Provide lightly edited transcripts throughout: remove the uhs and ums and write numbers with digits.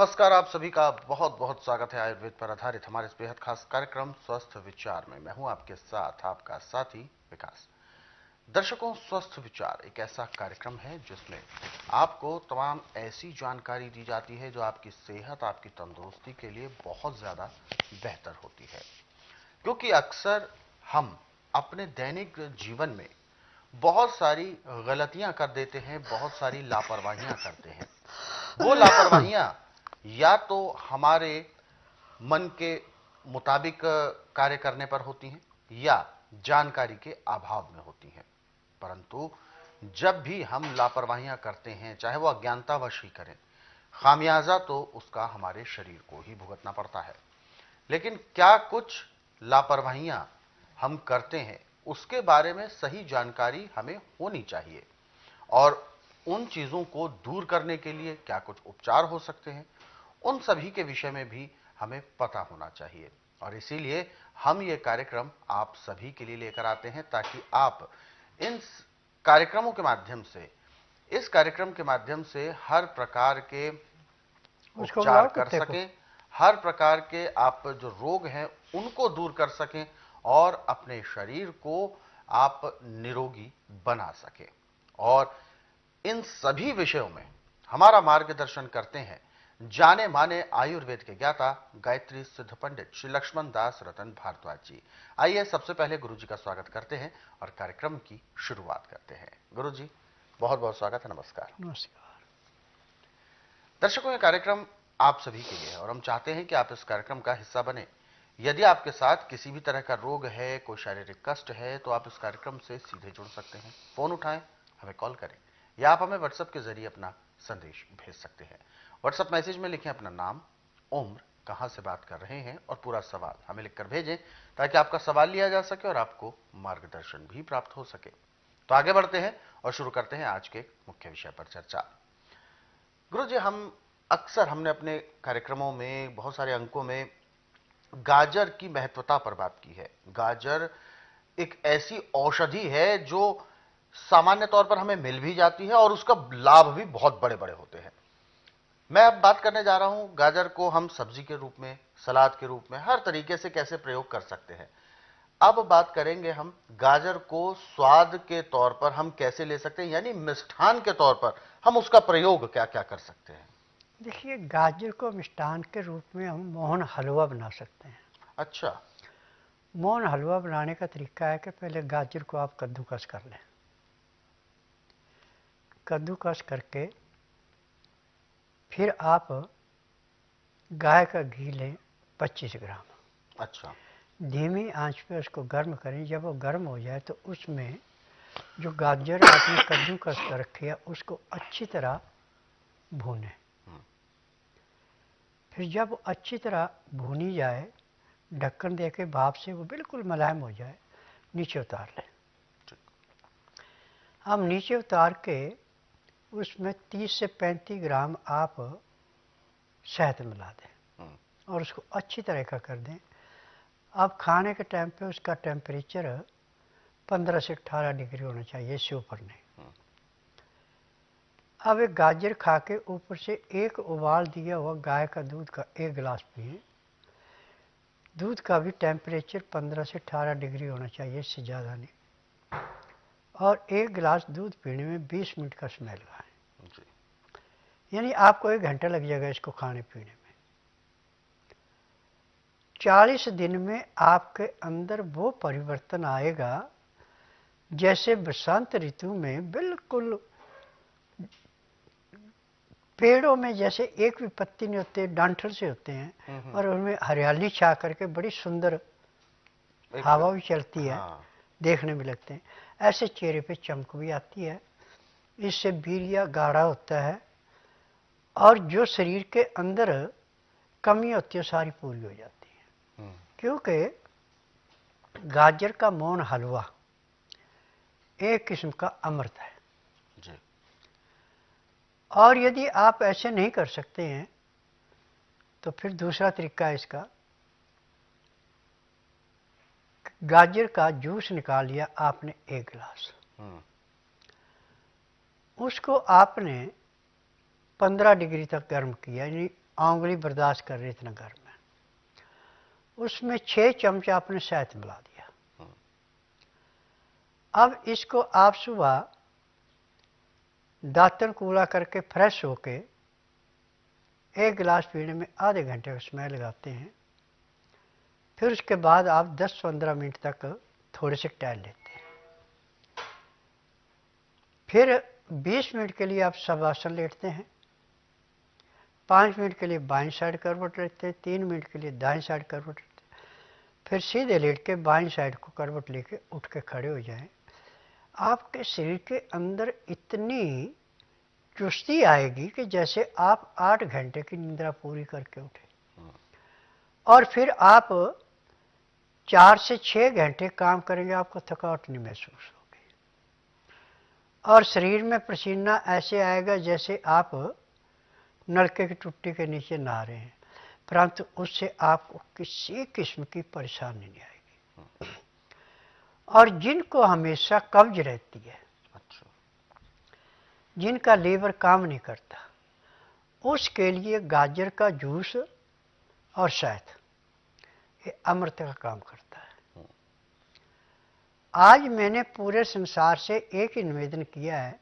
नमस्कार, आप सभी का बहुत बहुत स्वागत है आयुर्वेद पर आधारित हमारे इस बेहद खास कार्यक्रम स्वस्थ विचार में। मैं हूं आपके साथ आपका साथी विकास। दर्शकों, स्वस्थ विचार एक ऐसा कार्यक्रम है जिसमें आपको तमाम ऐसी जानकारी दी जाती है जो आपकी सेहत, आपकी तंदुरुस्ती के लिए बहुत ज्यादा बेहतर होती है। क्योंकि अक्सर हम अपने दैनिक जीवन में बहुत सारी गलतियां कर देते हैं, बहुत सारी लापरवाहियां करते हैं। वो लापरवाहियां या तो हमारे मन के मुताबिक कार्य करने पर होती हैं या जानकारी के अभाव में होती हैं। परंतु जब भी हम लापरवाहियां करते हैं, चाहे वो अज्ञानतावश ही करें, खामियाजा तो उसका हमारे शरीर को ही भुगतना पड़ता है। लेकिन क्या कुछ लापरवाहियां हम करते हैं उसके बारे में सही जानकारी हमें होनी चाहिए, और उन चीजों को दूर करने के लिए क्या कुछ उपचार हो सकते हैं, उन सभी के विषय में भी हमें पता होना चाहिए। और इसीलिए हम ये कार्यक्रम आप सभी के लिए लेकर आते हैं, ताकि आप इन कार्यक्रमों के माध्यम से, इस कार्यक्रम के माध्यम से हर प्रकार के उपचार कर सकें, हर प्रकार के आप जो रोग हैं उनको दूर कर सकें और अपने शरीर को आप निरोगी बना सकें। और इन सभी विषयों में हमारा मार्गदर्शन करते हैं जाने माने आयुर्वेद के ज्ञाता गायत्री सिद्ध पंडित श्री लक्ष्मण दास रतन भारद्वाज जी। आइए सबसे पहले गुरु जी का स्वागत करते हैं और कार्यक्रम की शुरुआत करते हैं। गुरु जी, बहुत बहुत स्वागत है। नमस्कार। नमस्कार। दर्शकों, ये कार्यक्रम आप सभी के लिए है और हम चाहते हैं कि आप इस कार्यक्रम का हिस्सा बने। यदि आपके साथ किसी भी तरह का रोग है, कोई शारीरिक कष्ट है, तो आप इस कार्यक्रम से सीधे जुड़ सकते हैं। फोन उठाएं, हमें कॉल करें, या आप हमें व्हाट्सएप के जरिए अपना संदेश भेज सकते हैं। व्हाट्सएप मैसेज में लिखें अपना नाम, उम्र, कहां से बात कर रहे हैं और पूरा सवाल हमें लिखकर भेजें, ताकि आपका सवाल लिया जा सके और आपको मार्गदर्शन भी प्राप्त हो सके। तो आगे बढ़ते हैं और शुरू करते हैं आज के मुख्य विषय पर चर्चा। गुरु जी, हमने अपने कार्यक्रमों में, बहुत सारे अंकों में गाजर की महत्वता पर बात की है। गाजर एक ऐसी औषधि है जो सामान्य तौर पर हमें मिल भी जाती है और उसका लाभ भी बहुत बड़े बड़े होते हैं। मैं अब बात करने जा रहा हूं गाजर को हम सब्जी के रूप में, सलाद के रूप में, हर तरीके से कैसे प्रयोग कर सकते हैं। अब बात करेंगे हम गाजर को स्वाद के तौर पर हम कैसे ले सकते हैं, यानी मिष्ठान के तौर पर हम उसका प्रयोग क्या क्या कर सकते हैं। देखिए, गाजर को मिष्ठान के रूप में हम मोहन हलवा बना सकते हैं। अच्छा। मोहन हलवा बनाने का तरीका है कि पहले गाजर को आप कद्दूकस कर लें। कद्दूकस करके फिर आप गाय का घी लें 25 ग्राम। अच्छा। धीमी आंच पे उसको गर्म करें। जब वो गर्म हो जाए तो उसमें जो गाजर आपने कद्दूकस कर रखी है उसको अच्छी तरह भूनें। फिर जब अच्छी तरह भूनी जाए, ढक्कन दे के भाप से वो बिल्कुल मुलायम हो जाए, नीचे उतार लें। हम नीचे उतार के उसमें 30 से 35 ग्राम आप शहद मिला दें और उसको अच्छी तरह का कर दें। अब खाने के टाइम पे उसका टेम्परेचर 15 से 18 डिग्री होना चाहिए, इससे ऊपर नहीं। अब एक गाजर खा के ऊपर से एक उबाल दिया हुआ गाय का दूध का 1 गिलास पिए। दूध का भी टेम्परेचर 15 से 18 डिग्री होना चाहिए, इससे ज़्यादा नहीं। और 1 गिलास दूध पीने में 20 मिनट का समय लगाएं। यानी आपको 1 घंटा लग जाएगा इसको खाने पीने में। 40 दिन में आपके अंदर वो परिवर्तन आएगा जैसे बसंत ऋतु में बिल्कुल पेड़ों में जैसे एक भी पत्ती नहीं होते, डांठल से होते हैं और उनमें हरियाली छा करके बड़ी सुंदर हवा भी चलती है। हाँ। देखने में लगते हैं। ऐसे चेहरे पे चमक भी आती है। इससे वीर्य गाढ़ा होता है और जो शरीर के अंदर कमी होती है सारी पूरी हो जाती है। क्योंकि गाजर का मोहन हलवा एक किस्म का अमृत है जी। और यदि आप ऐसे नहीं कर सकते हैं तो फिर दूसरा तरीका है इसका। गाजर का जूस निकाल लिया आपने 1 गिलास, उसको आपने 15 डिग्री तक गर्म किया, यानी आंगुली बर्दाश्त कर रहे, इतना गर्म है। उसमें 6 चमचा आपने शहद मिला दिया। अब इसको आप सुबह दांतन कूला करके फ्रेश होके 1 गिलास पीने में आधे घंटे का समय लगाते हैं। फिर उसके बाद आप 10-15 मिनट तक थोड़े से टहल लेते हैं। फिर 20 मिनट के लिए आप शवासन लेटते हैं। 5 मिनट के लिए बाईं साइड करवट लेते हैं। 3 मिनट के लिए दाईं साइड करवट लेते हैं। फिर सीधे लेट के बाईं साइड को करवट लेके उठ के खड़े हो जाएं। आपके शरीर के अंदर इतनी चुस्ती आएगी कि जैसे आप 8 घंटे की निद्रा पूरी करके उठे। और फिर आप 4 से 6 घंटे काम करेंगे, आपको थकावट नहीं महसूस होगी। और शरीर में पसीना ऐसे आएगा जैसे आप नलके की टुट्टी के नीचे नहा रहे हैं, परंतु उससे आपको किसी किस्म की परेशानी नहीं आएगी। और जिनको हमेशा कब्ज रहती है, जिनका लीवर काम नहीं करता, उसके लिए गाजर का जूस और शहद ये अमृत का काम करता है। आज मैंने पूरे संसार से एक ही निवेदन किया है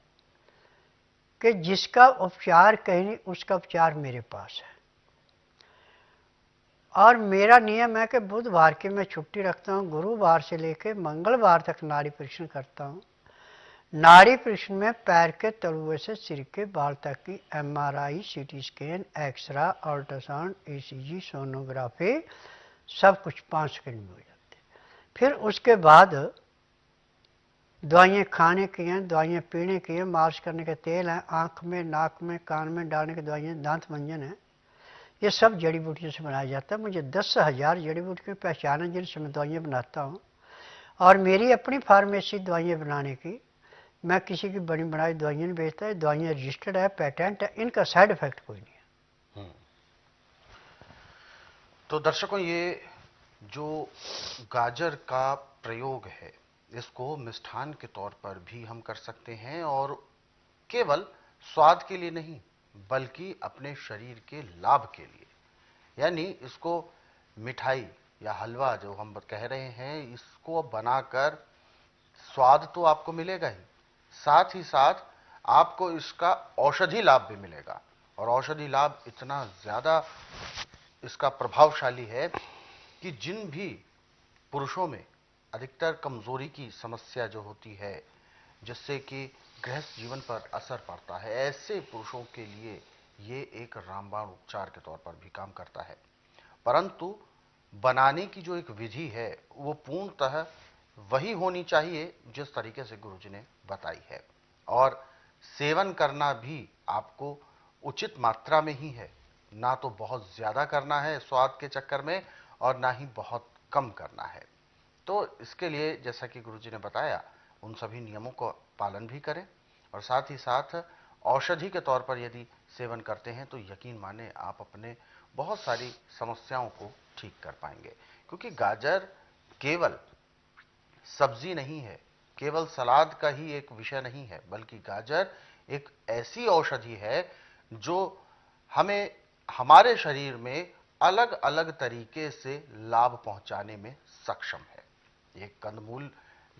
कि जिसका उपचार कहीं नहीं, उसका उपचार मेरे पास है। और मेरा नियम है कि बुधवार की मैं छुट्टी रखता हूँ, गुरुवार से लेकर मंगलवार तक नाड़ी परीक्षण करता हूँ। नाड़ी परीक्षण में पैर के तलुए से सिर के बाल तक की MRI, CT scan, X-ray, ultrasound, ECG, sonography सब कुछ 5 सेकंड में हो जाते हैं। फिर उसके बाद दवाइयाँ खाने की हैं, दवाइयाँ पीने की हैं, मालिश करने के तेल हैं, आँख में, नाक में, कान में डालने की दवाइयाँ, दांत मंजन है, ये सब जड़ी बूटियों से बनाया जाता है। मुझे 10,000 जड़ी बूटियों की पहचान है जिनसे मैं दवाइयाँ बनाता हूँ। और मेरी अपनी फार्मेसी दवाइयाँ बनाने की, मैं किसी की बड़ी बनाई दवाइयाँ नहीं बेचता है। दवाइयाँ रजिस्टर्ड है, पेटेंट है, इनका साइड इफेक्ट कोई नहीं है। तो दर्शकों, ये जो गाजर का प्रयोग है, इसको मिष्ठान के तौर पर भी हम कर सकते हैं, और केवल स्वाद के लिए नहीं बल्कि अपने शरीर के लाभ के लिए। यानी इसको मिठाई या हलवा जो हम कह रहे हैं, इसको बनाकर स्वाद तो आपको मिलेगा ही, साथ ही साथ आपको इसका औषधि लाभ भी मिलेगा। और औषधि लाभ इतना ज्यादा इसका प्रभावशाली है कि जिन भी पुरुषों में अधिकतर कमजोरी की समस्या जो होती है, जिससे कि गृहस्थ जीवन पर असर पड़ता है, ऐसे पुरुषों के लिए ये एक रामबाण उपचार के तौर पर भी काम करता है। परंतु बनाने की जो एक विधि है वो पूर्णतः वही होनी चाहिए जिस तरीके से गुरुजी ने बताई है, और सेवन करना भी आपको उचित मात्रा में ही है, ना तो बहुत ज्यादा करना है स्वाद के चक्कर में और ना ही बहुत कम करना है। तो इसके लिए जैसा कि गुरुजी ने बताया, उन सभी नियमों को पालन भी करें, और साथ ही साथ औषधि के तौर पर यदि सेवन करते हैं तो यकीन माने आप अपने बहुत सारी समस्याओं को ठीक कर पाएंगे। क्योंकि गाजर केवल सब्जी नहीं है, केवल सलाद का ही एक विषय नहीं है, बल्कि गाजर एक ऐसी औषधि है जो हमें हमारे शरीर में अलग अलग तरीके से लाभ पहुंचाने में सक्षम है। एक कंदमूल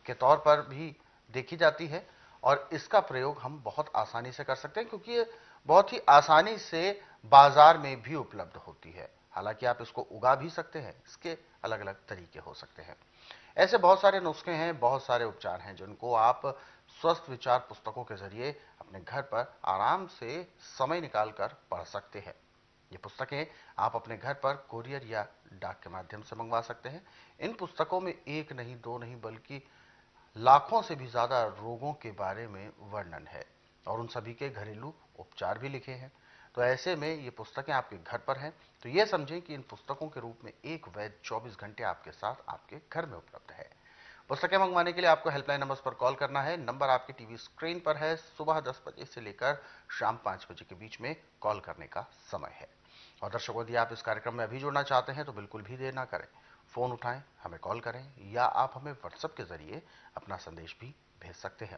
के तौर पर भी देखी जाती है, और इसका प्रयोग हम बहुत आसानी से कर सकते हैं, क्योंकि ये बहुत ही आसानी से बाजार में भी उपलब्ध होती है। हालांकि आप इसको उगा भी सकते हैं, इसके अलग अलग तरीके हो सकते हैं। ऐसे बहुत सारे नुस्खे हैं, बहुत सारे उपचार हैं जिनको आप स्वस्थ विचार पुस्तकों के जरिए अपने घर पर आराम से समय निकालकर पढ़ सकते हैं। ये पुस्तकें आप अपने घर पर कोरियर या डाक के माध्यम से मंगवा सकते हैं। इन पुस्तकों में एक नहीं, दो नहीं, बल्कि लाखों से भी ज्यादा रोगों के बारे में वर्णन है, और उन सभी के घरेलू उपचार भी लिखे हैं। तो ऐसे में ये पुस्तकें आपके घर पर हैं, तो ये समझें कि इन पुस्तकों के रूप में एक वैद्य 24 घंटे आपके साथ आपके घर में उपलब्ध है। पुस्तकें मंगवाने के लिए आपको हेल्पलाइन नंबर्स पर कॉल करना है। नंबर आपकी टीवी स्क्रीन पर है। सुबह 10 बजे से लेकर शाम 5 बजे के बीच में कॉल करने का समय है। और दर्शकों, यदि आप इस कार्यक्रम में अभी जुड़ना चाहते हैं तो बिल्कुल भी देर ना करें, फोन उठाएं, हमें कॉल करें, या आप हमें व्हाट्सएप के जरिए अपना संदेश भी भेज सकते हैं।